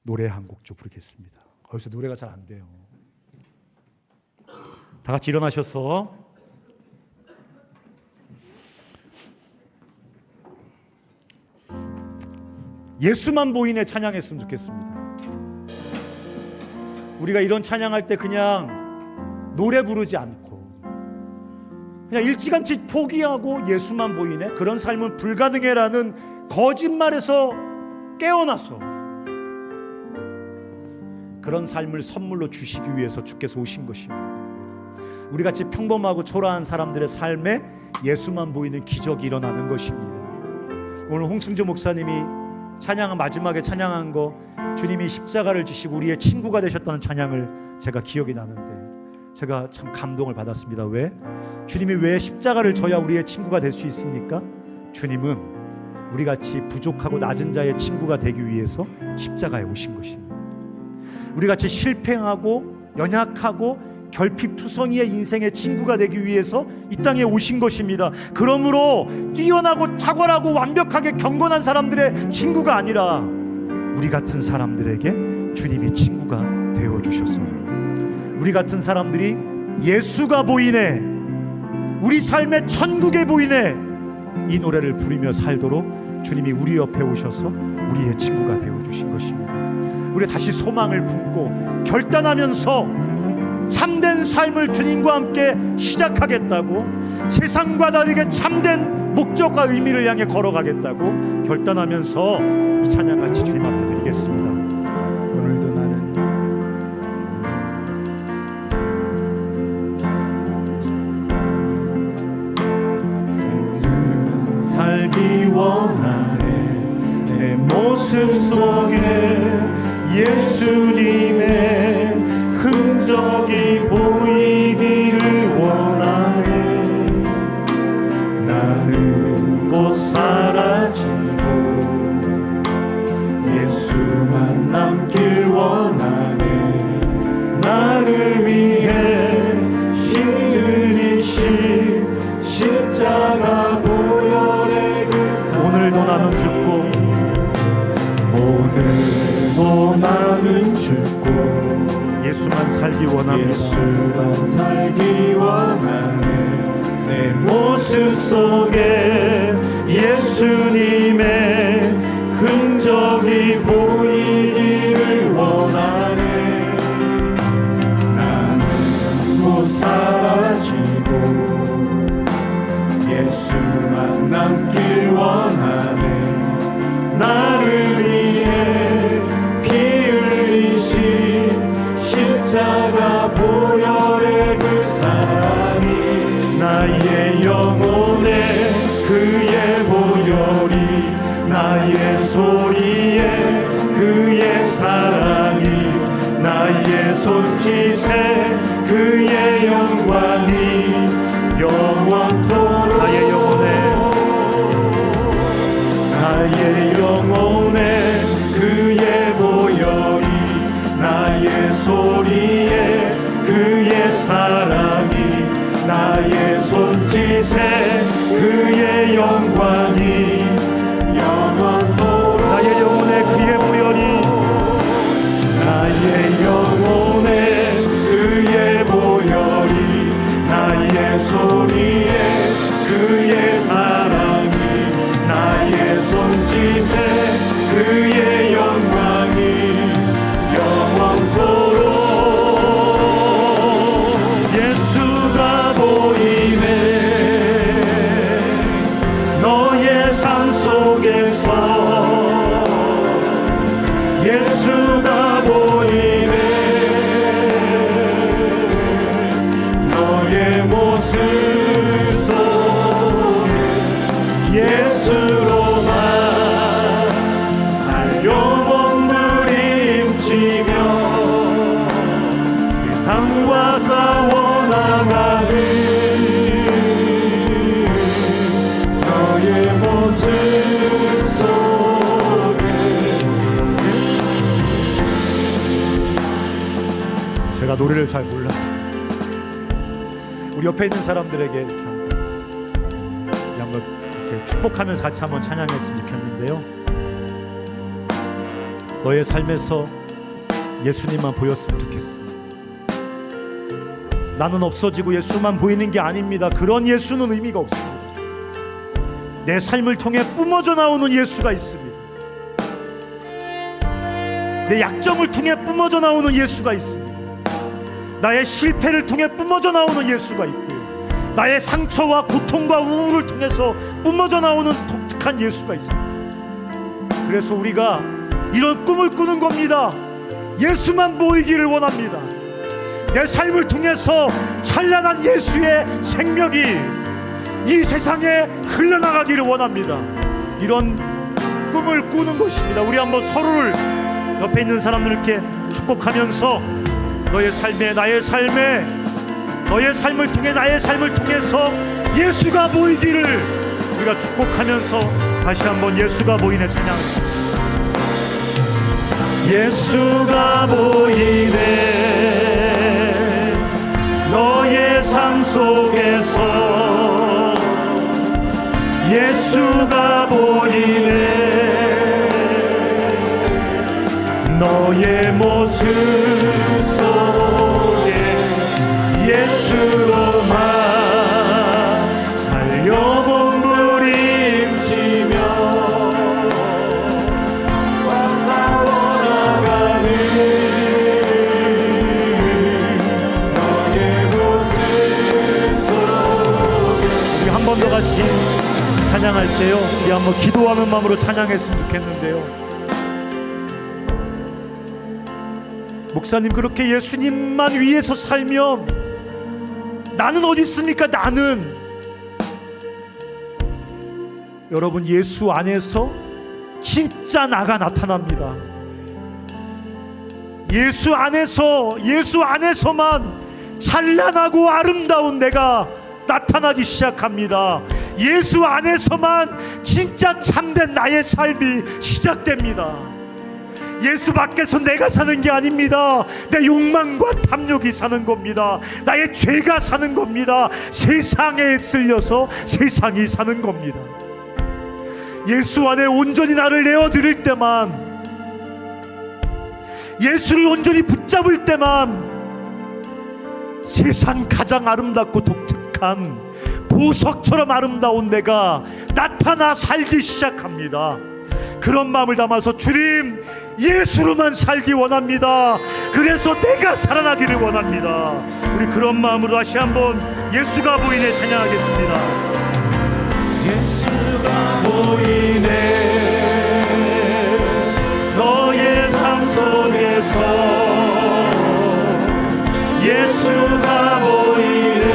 노래 한 곡 좀 부르겠습니다. 거기서 노래가 잘 안 돼요. 다 같이 일어나셔서 예수만 보이네 찬양했으면 좋겠습니다. 우리가 이런 찬양할 때 그냥 노래 부르지 않고 그냥 일찌감치 포기하고 예수만 보이네, 그런 삶은 불가능해라는 거짓말에서 깨어나서 그런 삶을 선물로 주시기 위해서 주께서 오신 것입니다. 우리같이 평범하고 초라한 사람들의 삶에 예수만 보이는 기적이 일어나는 것입니다. 오늘 홍승조 목사님이 마지막에 찬양한 거, 주님이 십자가를 지시고 우리의 친구가 되셨다는 찬양을 제가 기억이 나는데 제가 참 감동을 받았습니다. 왜? 주님이 왜 십자가를 져야 우리의 친구가 될 수 있습니까? 주님은 우리같이 부족하고 낮은 자의 친구가 되기 위해서 십자가에 오신 것입니다. 우리같이 실패하고 연약하고 결핍투성이의 인생의 친구가 되기 위해서 이 땅에 오신 것입니다. 그러므로 뛰어나고 탁월하고 완벽하게 경건한 사람들의 친구가 아니라 우리 같은 사람들에게 주님이 친구가 되어주셔서 우리 같은 사람들이 예수가 보이네, 우리 삶의 천국에 보이네, 이 노래를 부르며 살도록 주님이 우리 옆에 오셔서 우리의 친구가 되어주신 것입니다. 우리 다시 소망을 품고 결단하면서 참된 삶을 주님과 함께 시작하겠다고, 세상과 다르게 참된 목적과 의미를 향해 걸어가겠다고 결단하면서 이 찬양 같이 주님 앞에 드리겠습니다. 오늘도 나는 살기 원하네. 내 모습 속에 예수님의 흔적이 보이기를 원하네. 나는 곧 사라지고 예수만 남길 원하네. 나를 위해 힘들리신 십자가 보혈의 그 사랑, 오늘도 나는 죽고 오늘도 나는 죽고 예수만 살기 원합니다. 예수만 살기 원하네. 내 모습 속에 예수님의 흔적이 보이기를 원하네. 영혼에 그의 보혈이 나의 소리에 그의 사랑이 나의 손짓에 그의 영광이 영원토록 나의 영혼에 그의 보혈이 나의 소리에 그의 사랑이 나의 손짓에 그의 영광이 영원토록 나의 영혼에 그의 보혈이 나의 영혼에 그의 보혈이 나의 소리에 그의 사랑이 나의 손짓에 그의 영광이 영원토록 예수가 보이네 너의 삶 속에서 예수가 보이네 너의 모습 속에 예수로만 살려몸부림치며 세상과 싸워나가는 너의 모습 속에 제가 노래를 잘 몰랐어요. 우리 옆에 있는 사람들에게 이렇게 한번 이렇게 축복하면서 같이 한번 찬양했으면 좋겠는데요. 너의 삶에서 예수님만 보였으면 좋겠어. 나는 없어지고 예수만 보이는 게 아닙니다. 그런 예수는 의미가 없습니다. 내 삶을 통해 뿜어져 나오는 예수가 있습니다. 내 약점을 통해 뿜어져 나오는 예수가 있습니다. 나의 실패를 통해 뿜어져 나오는 예수가 있고요. 나의 상처와 고통과 우울을 통해서 뿜어져 나오는 독특한 예수가 있습니다. 그래서 우리가 이런 꿈을 꾸는 겁니다. 예수만 보이기를 원합니다. 내 삶을 통해서 찬란한 예수의 생명이 이 세상에 흘러나가기를 원합니다. 이런 꿈을 꾸는 것입니다. 우리 한번 서로를 옆에 있는 사람들께 축복하면서 너의 삶에 나의 삶에 너의 삶을 통해 나의 삶을 통해서 예수가 보이기를 우리가 축복하면서 다시 한번 예수가 보이네 찬양합니다. 예수가 보이네 너의 삶 속에서 예수가 보이네 너의 모습 속에 예수로만 살려몸부림치며 싸워나가는 너의 모습 속에 우리 한 번 더 같이 찬양할 때요 우리 한번 기도하는 마음으로 찬양했으면 좋겠는데요. 목사님 그렇게 예수님만 위해서 살면 나는 어디 있습니까? 나는 여러분 예수 안에서 진짜 나가 나타납니다. 예수 안에서만 찬란하고 아름다운 내가 나타나기 시작합니다. 예수 안에서만 진짜 참된 나의 삶이 시작됩니다. 예수 밖에서 내가 사는 게 아닙니다. 내 욕망과 탐욕이 사는 겁니다. 나의 죄가 사는 겁니다. 세상에 휩쓸려서 세상이 사는 겁니다. 예수 안에 온전히 나를 내어드릴 때만, 예수를 온전히 붙잡을 때만 세상 가장 아름답고 독특한 보석처럼 아름다운 내가 나타나 살기 시작합니다. 그런 마음을 담아서 주님 예수로만 살기 원합니다. 그래서 내가 살아나기를 원합니다. 우리 그런 마음으로 다시 한번 예수가 보이네 찬양하겠습니다. 예수가 보이네 너의 삶 속에서 예수가 보이네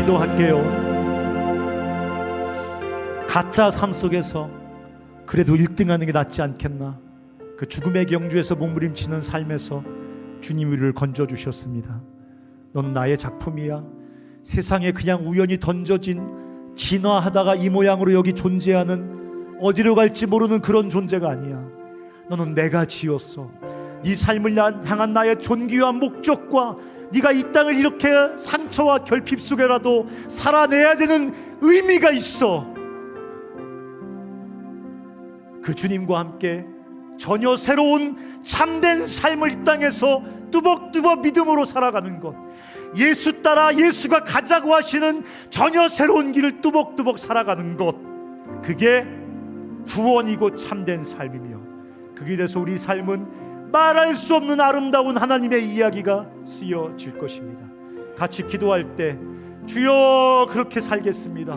기도할게요. 가짜 삶 속에서 그래도 1등하는 게 낫지 않겠나, 그 죽음의 경주에서 몸부림치는 삶에서 주님이 우리를 건져주셨습니다. 넌 나의 작품이야. 세상에 그냥 우연히 던져진, 진화하다가 이 모양으로 여기 존재하는, 어디로 갈지 모르는 그런 존재가 아니야. 너는 내가 지었어. 네 삶을 향한 나의 존귀한 목적과 네가 이 땅을 이렇게 상처와 결핍 속에라도 살아내야 되는 의미가 있어. 그 주님과 함께 전혀 새로운 참된 삶을 이 땅에서 뚜벅뚜벅 믿음으로 살아가는 것, 예수 따라 예수가 가자고 하시는 전혀 새로운 길을 뚜벅뚜벅 살아가는 것, 그게 구원이고 참된 삶이며, 그 길에서 우리 삶은 말할 수 없는 아름다운 하나님의 이야기가 쓰여질 것입니다. 같이 기도할 때 주여 그렇게 살겠습니다.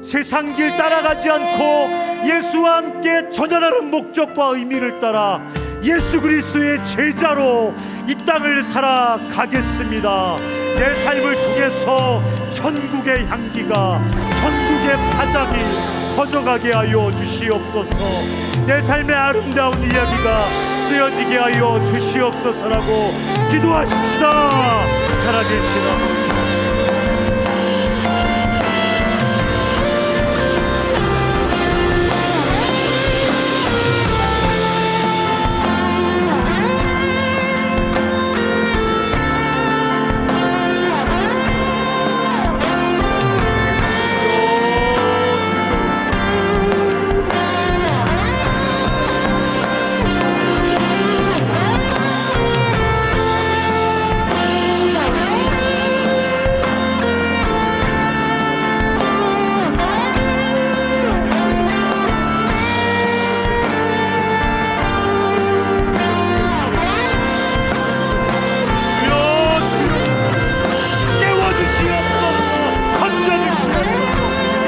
세상 길 따라가지 않고 예수와 함께 전혀 다른 목적과 의미를 따라 예수 그리스도의 제자로 이 땅을 살아가겠습니다. 내 삶을 통해서 천국의 향기가, 천국의 파장이 퍼져가게 하여 주시옵소서. 내 삶의 아름다운 이야기가 쓰여지게 하여 주시옵소서라고 기도하십시다. 살아계신 아버지,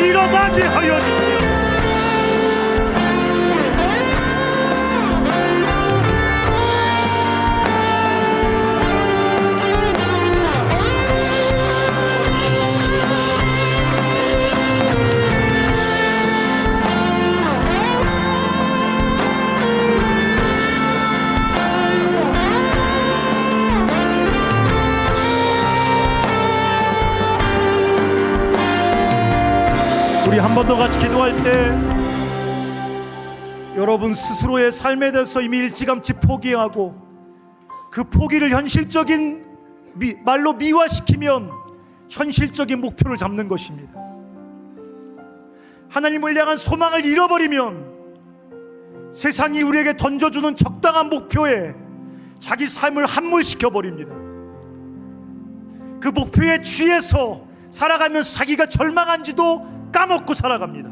일어나게 하여 주시옵소서. 우리 한 번 더 같이 기도할 때 여러분 스스로의 삶에 대해서 이미 일찌감치 포기하고 그 포기를 현실적인 말로 미화시키면 현실적인 목표를 잡는 것입니다. 하나님을 향한 소망을 잃어버리면 세상이 우리에게 던져주는 적당한 목표에 자기 삶을 함몰시켜버립니다. 그 목표에 취해서 살아가면서 자기가 절망한지도 까먹고 살아갑니다.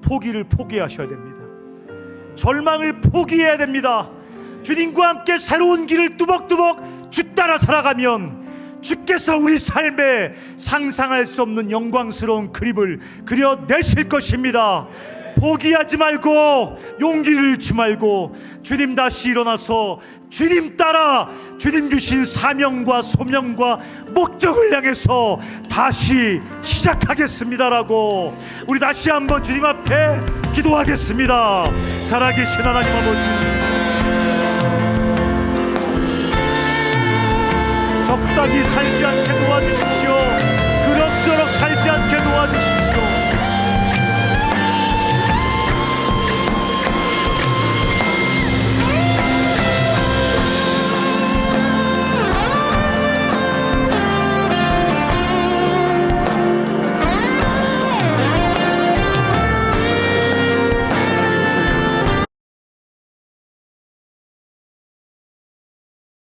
포기를 포기하셔야 됩니다. 절망을 포기해야 됩니다. 주님과 함께 새로운 길을 뚜벅뚜벅 주 따라 살아가면 주께서 우리 삶에 상상할 수 없는 영광스러운 그림을 그려내실 것입니다. 포기하지 말고 용기를 잃지 말고 주님 다시 일어나서 주님 따라 주님 주신 사명과 소명과 목적을 향해서 다시 시작하겠습니다라고 우리 다시 한번 주님 앞에 기도하겠습니다. 살아계신 하나님 아버지, 적당히 살기